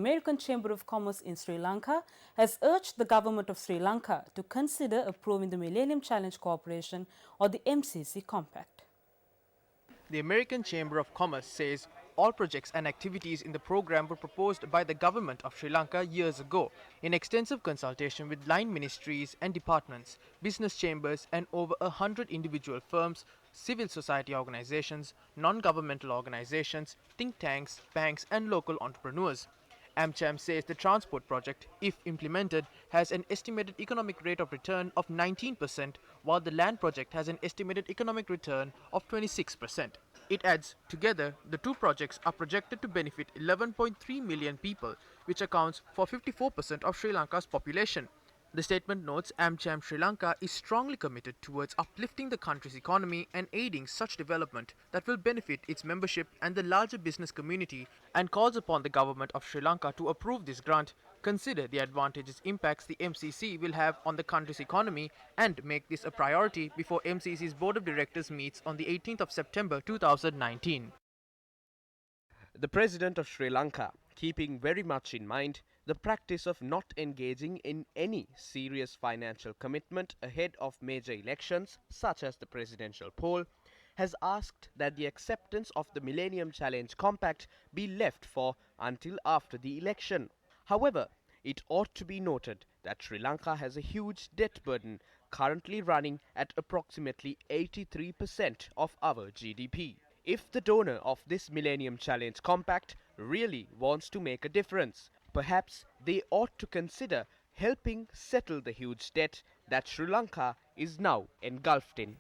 The American Chamber of Commerce in Sri Lanka has urged the Government of Sri Lanka to consider approving the Millennium Challenge Corporation or the MCC Compact. The American Chamber of Commerce says all projects and activities in the program were proposed by the Government of Sri Lanka years ago in extensive consultation with line ministries and departments, business chambers and over 100 individual firms, civil society organizations, non-governmental organizations, think tanks, banks and local entrepreneurs. AmCham says the transport project, if implemented, has an estimated economic rate of return of 19%, while the land project has an estimated economic return of 26%. It adds, together, the two projects are projected to benefit 11.3 million people, which accounts for 54% of Sri Lanka's population. The statement notes AmCham Sri Lanka is strongly committed towards uplifting the country's economy and aiding such development that will benefit its membership and the larger business community, and calls upon the Government of Sri Lanka to approve this grant, consider the advantageous impacts the MCC will have on the country's economy, and make this a priority before MCC's Board of Directors meets on the 18th of September 2019. The President of Sri Lanka, keeping very much in mind the practice of not engaging in any serious financial commitment ahead of major elections such as the presidential poll, has asked that the acceptance of the Millennium Challenge Compact be left for until after the election. However, it ought to be noted that Sri Lanka has a huge debt burden currently running at approximately 83% of our GDP. If the donor of this Millennium Challenge Compact really wants to make a difference, perhaps they ought to consider helping settle the huge debt that Sri Lanka is now engulfed in.